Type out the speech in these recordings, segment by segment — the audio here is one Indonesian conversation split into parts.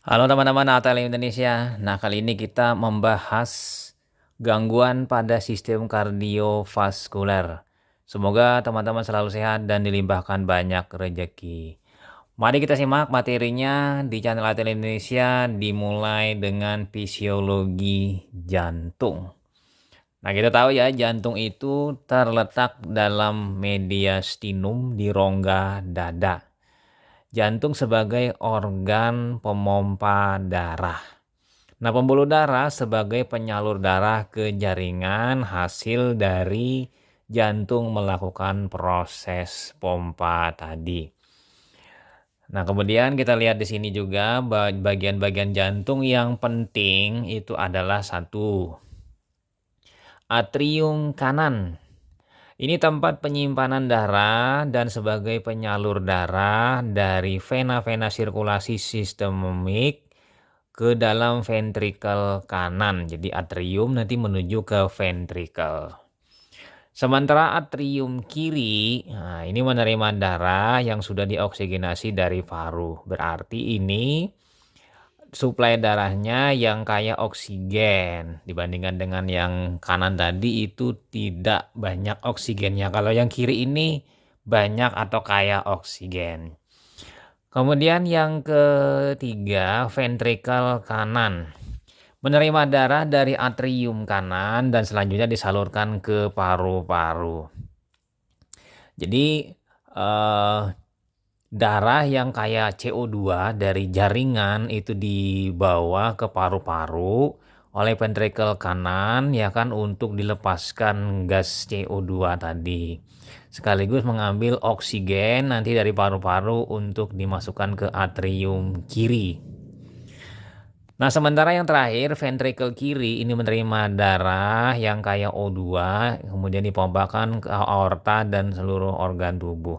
Halo teman-teman ATL Indonesia. Nah, kali ini kita membahas gangguan pada sistem kardiovaskuler. Semoga teman-teman selalu sehat dan dilimpahkan banyak rezeki. Mari kita simak materinya di channel ATL Indonesia dimulai dengan fisiologi jantung. Nah, kita tahu ya, jantung itu terletak dalam mediastinum di rongga dada. Jantung sebagai organ pemompa darah. Nah, pembuluh darah sebagai penyalur darah ke jaringan hasil dari jantung melakukan proses pompa tadi. Nah, kemudian kita lihat di sini juga bagian-bagian jantung yang penting itu adalah satu, atrium kanan. Ini tempat penyimpanan darah dan sebagai penyalur darah dari vena-vena sirkulasi sistemik ke dalam ventrikel kanan. Jadi atrium nanti menuju ke ventrikel. Sementara atrium kiri, nah ini menerima darah yang sudah dioksigenasi dari paru. Berarti ini suplai darahnya yang kaya oksigen dibandingkan dengan yang kanan tadi itu tidak banyak oksigennya. Kalau yang kiri ini banyak atau kaya oksigen. Kemudian yang ketiga, ventrikel kanan. Menerima darah dari atrium kanan dan selanjutnya disalurkan ke paru-paru. Jadi darah yang kaya CO2 dari jaringan itu dibawa ke paru-paru oleh ventrikel kanan ya kan untuk dilepaskan gas CO2 tadi. Sekaligus mengambil oksigen nanti dari paru-paru untuk dimasukkan ke atrium kiri. Nah, sementara yang terakhir, ventrikel kiri ini menerima darah yang kaya O2, kemudian dipompakan ke aorta dan seluruh organ tubuh.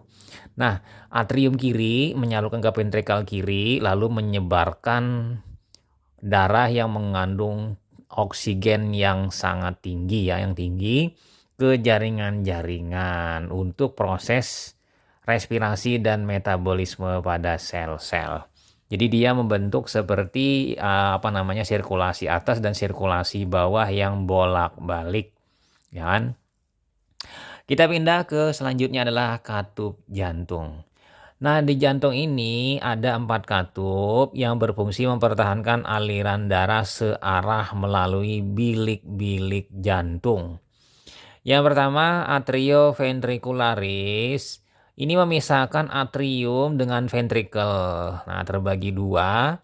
Nah, atrium kiri menyalurkan ke ventrikel kiri, lalu menyebarkan darah yang mengandung oksigen yang sangat tinggi ya, yang tinggi ke jaringan-jaringan untuk proses respirasi dan metabolisme pada sel-sel. Jadi dia membentuk seperti sirkulasi atas dan sirkulasi bawah yang bolak-balik, ya kan? Kita pindah ke selanjutnya adalah katup jantung. Nah, di jantung ini ada 4 katup yang berfungsi mempertahankan aliran darah searah melalui bilik-bilik jantung. Yang pertama, atrioventricularis. Ini memisahkan atrium dengan ventrikel. Nah, terbagi dua.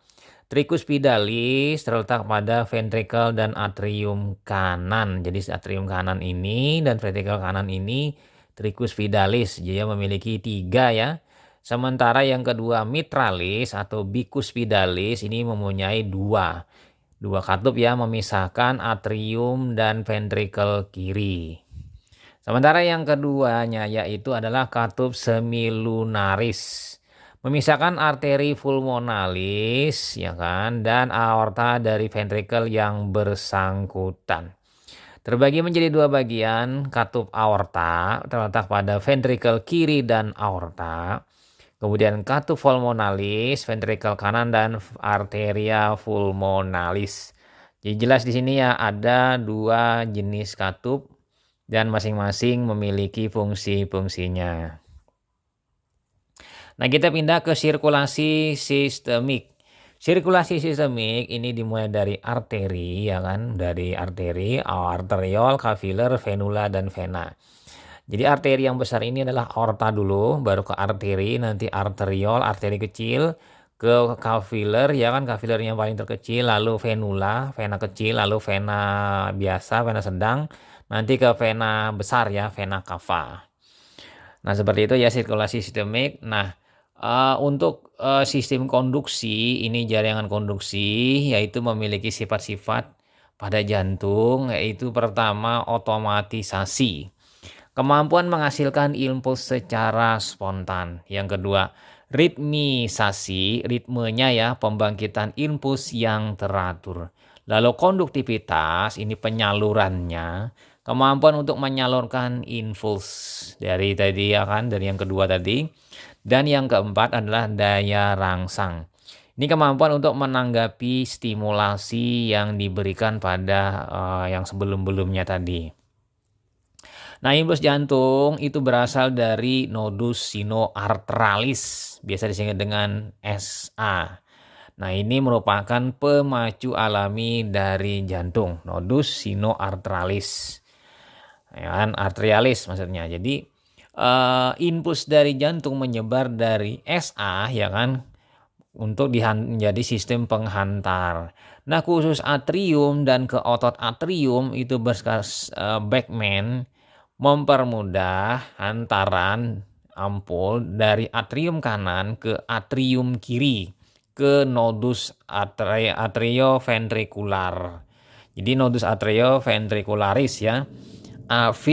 Tricuspidalis terletak pada ventrikel dan atrium kanan. Jadi atrium kanan ini dan ventrikel kanan ini tricuspidalis. Dia memiliki 3 ya. Sementara yang kedua mitralis atau bicuspidalis ini mempunyai 2 katup ya, memisahkan atrium dan ventrikel kiri. Sementara yang keduanya yaitu adalah katup semilunaris, memisahkan arteri pulmonalis ya kan dan aorta dari ventrikel yang bersangkutan. Terbagi menjadi 2 bagian, katup aorta terletak pada ventrikel kiri dan aorta. Kemudian katup pulmonalis, ventrikel kanan dan arteria pulmonalis. Jadi jelas di sini ya ada 2 jenis katup dan masing-masing memiliki fungsi-fungsinya. Nah, kita pindah ke sirkulasi sistemik. Sirkulasi sistemik ini dimulai dari arteri ya kan, dari arteri, arteriol, kapiler, venula dan vena. Jadi arteri yang besar ini adalah aorta dulu, baru ke arteri, nanti arteriol, arteri kecil, ke kapiler ya kan, kapilernya paling terkecil, lalu venula, vena kecil, lalu vena biasa, vena sedang, nanti ke vena besar ya, vena cava. Nah, seperti itu ya sirkulasi sistemik. Nah, untuk sistem konduksi, ini jaringan konduksi yaitu memiliki sifat-sifat pada jantung, yaitu pertama otomatisasi. Kemampuan menghasilkan impuls secara spontan. Yang kedua, ritmisasi, ritmenya ya, pembangkitan impuls yang teratur. Lalu konduktivitas, ini penyalurannya, kemampuan untuk menyalurkan impuls dari tadi ya kan, dari yang kedua tadi. Dan yang keempat adalah daya rangsang. Ini kemampuan untuk menanggapi stimulasi yang diberikan pada yang sebelum-belumnya tadi. Nah, impuls jantung itu berasal dari nodus sinoarteralis, biasa disingkat dengan SA. Nah, ini merupakan pemacu alami dari jantung, nodus sinoarteralis. Ya kan, arterialis maksudnya. Jadi impuls dari jantung menyebar dari SA ya kan untuk menjadi sistem penghantar. Nah, khusus atrium dan ke otot atrium itu berskas Beckman mempermudah hantaran ampul dari atrium kanan ke atrium kiri ke nodus atrioventrikular. Jadi nodus atrioventricularis ya. AV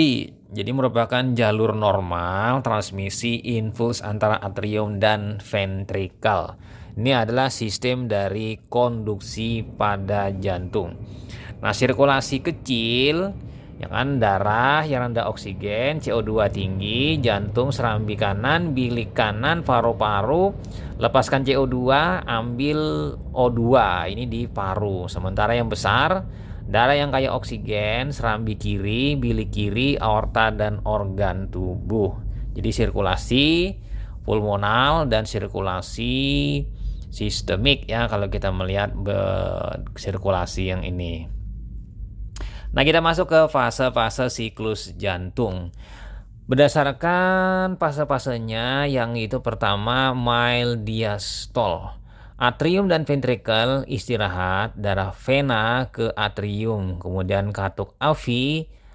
jadi merupakan jalur normal transmisi impuls antara atrium dan ventrikel. Ini adalah sistem dari konduksi pada jantung. Nah, sirkulasi kecil ya kan, darah yang rendah oksigen, CO2 tinggi, jantung, serambi kanan, bilik kanan, paru-paru, lepaskan CO2, ambil O2, ini di paru. Sementara yang besar, darah yang kaya oksigen, serambi kiri, bilik kiri, aorta, dan organ tubuh. Jadi sirkulasi pulmonal dan sirkulasi sistemik ya kalau kita melihat sirkulasi yang ini. Nah, kita masuk ke fase-fase siklus jantung. Berdasarkan fase-fasenya yang itu pertama mild diastole. Atrium dan ventrikel istirahat, darah vena ke atrium, kemudian katuk AV,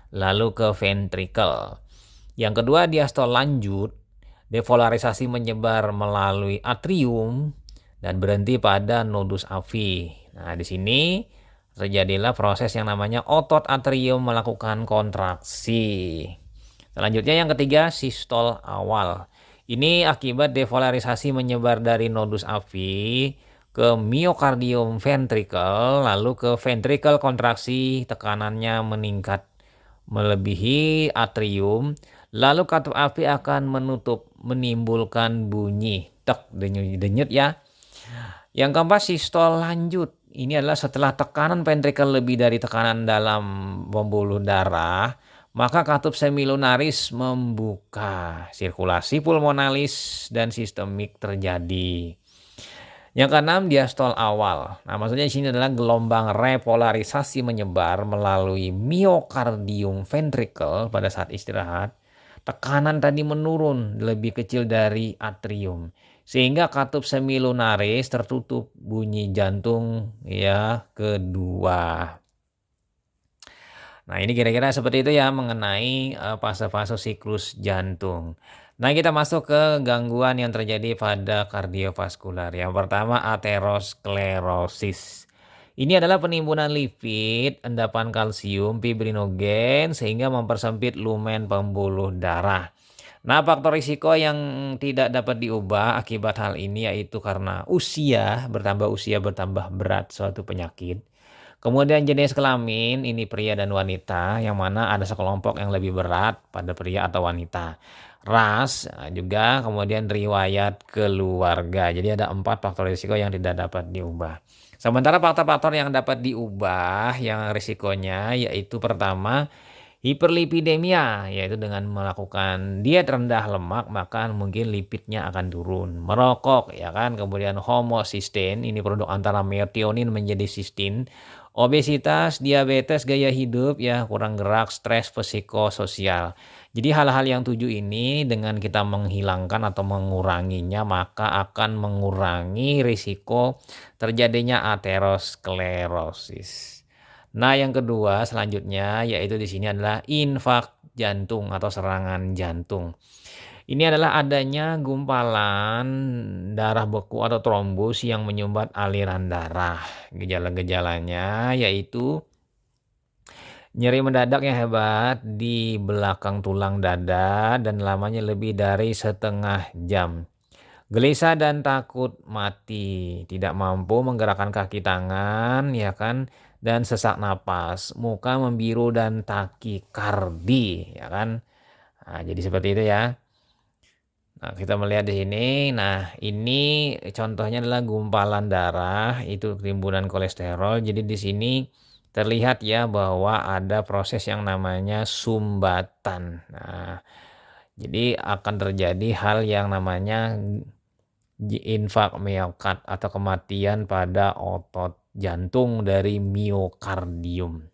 lalu ke ventrikel. Yang kedua diastole lanjut, depolarisasi menyebar melalui atrium dan berhenti pada nodus AV. Nah, di sini terjadilah proses yang namanya otot atrium melakukan kontraksi. Selanjutnya yang ketiga, sistol awal. Ini akibat depolarisasi menyebar dari nodus AV ke miokardium ventricle, lalu ke ventricle kontraksi, tekanannya meningkat melebihi atrium, lalu katup AV akan menutup, menimbulkan bunyi tek denyut ya. Yang keempat, sistol lanjut. Ini adalah setelah tekanan ventrikel lebih dari tekanan dalam pembuluh darah, maka katup semilunaris membuka, sirkulasi pulmonalis dan sistemik terjadi. Yang keenam, diastol awal. Nah, maksudnya di sini adalah gelombang repolarisasi menyebar melalui miokardium ventricle pada saat istirahat. Tekanan tadi menurun lebih kecil dari atrium. Sehingga katup semilunaris tertutup, bunyi jantung ya kedua. Nah, ini kira-kira seperti itu ya mengenai fase-fase siklus jantung. Nah, kita masuk ke gangguan yang terjadi pada kardiovaskular. Yang pertama, aterosklerosis. Ini adalah penimbunan lipid, endapan kalsium, fibrinogen sehingga mempersempit lumen pembuluh darah. Nah, faktor risiko yang tidak dapat diubah akibat hal ini yaitu karena usia bertambah berat suatu penyakit. Kemudian jenis kelamin, ini pria dan wanita, yang mana ada sekelompok yang lebih berat pada pria atau wanita. Ras, juga kemudian riwayat keluarga. Jadi ada 4 faktor risiko yang tidak dapat diubah. Sementara faktor-faktor yang dapat diubah, yang risikonya yaitu pertama, hiperlipidemia, yaitu dengan melakukan diet rendah lemak, maka mungkin lipidnya akan turun. Merokok, ya kan, kemudian homocysteine, ini produk antara methionine menjadi cysteine. Obesitas, diabetes, gaya hidup, ya kurang gerak, stres, psikososial. Jadi hal-hal yang 7 ini dengan kita menghilangkan atau menguranginya, maka akan mengurangi risiko terjadinya aterosklerosis. Nah, yang kedua selanjutnya yaitu di sini adalah infak jantung atau serangan jantung. Ini adalah adanya gumpalan darah beku atau trombus yang menyumbat aliran darah. Gejala-gejalanya yaitu nyeri mendadak yang hebat di belakang tulang dada dan lamanya lebih dari setengah jam. Gelisah dan takut mati, tidak mampu menggerakkan kaki tangan, ya kan, dan sesak napas, muka membiru dan takikardi, ya kan. Nah, jadi seperti itu ya. Nah, kita melihat di sini. Nah, ini contohnya adalah gumpalan darah, itu timbunan kolesterol. Jadi di sini terlihat ya bahwa ada proses yang namanya sumbatan. Nah, jadi akan terjadi hal yang namanya infark miokard atau kematian pada otot jantung dari miokardium.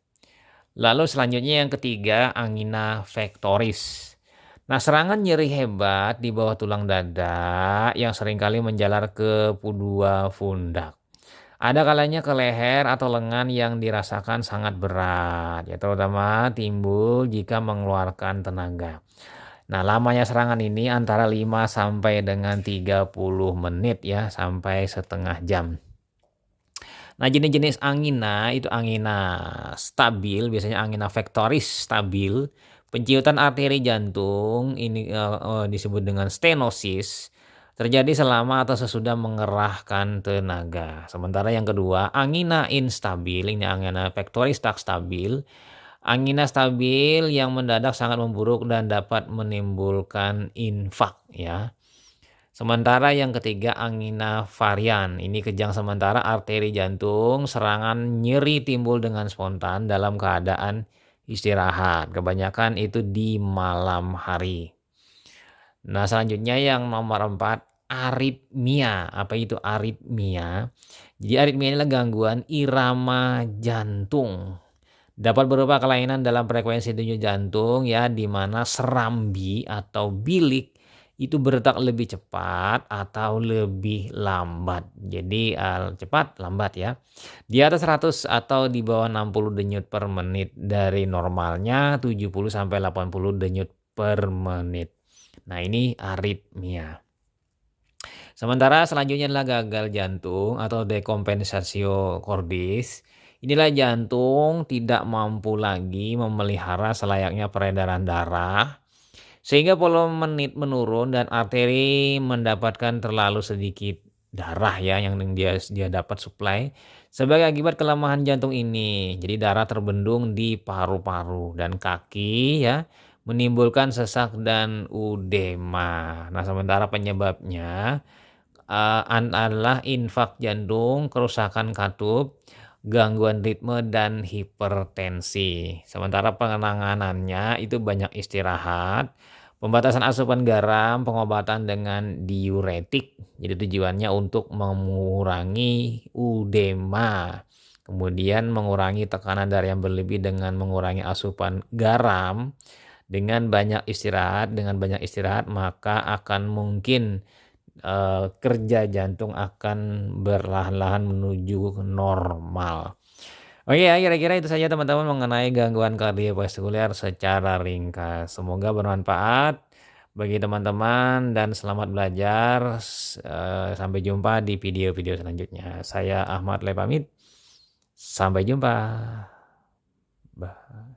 Lalu selanjutnya yang ketiga, angina pectoris. Nah, serangan nyeri hebat di bawah tulang dada yang seringkali menjalar ke kedua pundak. Ada kalanya ke leher atau lengan yang dirasakan sangat berat, ya terutama timbul jika mengeluarkan tenaga. Nah, lamanya serangan ini antara 5 sampai dengan 30 menit ya, sampai setengah jam. Nah, jenis-jenis angina itu angina stabil, biasanya angina pectoris stabil, penciutan arteri jantung ini disebut dengan stenosis, terjadi selama atau sesudah mengerahkan tenaga. Sementara yang kedua, angina instabil, ini angina pectoris tak stabil. Angina stabil yang mendadak sangat memburuk dan dapat menimbulkan infark ya. Sementara yang ketiga angina varian, ini kejang sementara arteri jantung, serangan nyeri timbul dengan spontan dalam keadaan istirahat. Kebanyakan itu di malam hari. Nah, selanjutnya yang nomor 4, aritmia. Apa itu aritmia? Jadi aritmia adalah gangguan irama jantung. Dapat berupa kelainan dalam frekuensi denyut jantung ya, di mana serambi atau bilik itu berdetak lebih cepat atau lebih lambat. Jadi cepat, lambat ya. Di atas 100 atau di bawah 60 denyut per menit dari normalnya 70 sampai 80 denyut per menit. Nah, ini aritmia. Sementara selanjutnya adalah gagal jantung atau dekompensatio cordis. Inilah jantung tidak mampu lagi memelihara selayaknya peredaran darah, sehingga volume menit menurun dan arteri mendapatkan terlalu sedikit darah ya yang dia dapat suplai. Sebagai akibat kelemahan jantung ini, jadi darah terbendung di paru-paru dan kaki ya, menimbulkan sesak dan udema. Nah, sementara penyebabnya adalah infark jantung, kerusakan katup, gangguan ritme, dan hipertensi. Sementara penanganannya itu banyak istirahat, pembatasan asupan garam, pengobatan dengan diuretik. Jadi tujuannya untuk mengurangi udema. Kemudian mengurangi tekanan darah yang berlebih dengan mengurangi asupan garam. Dengan banyak istirahat maka akan mungkin kerja jantung akan berlahan-lahan menuju normal. Oke ya, kira-kira itu saja teman-teman mengenai gangguan kardiovaskuler secara ringkas. Semoga bermanfaat bagi teman-teman dan selamat belajar. Sampai jumpa di video-video selanjutnya. Saya Ahmad Le pamit. Sampai jumpa. Bye.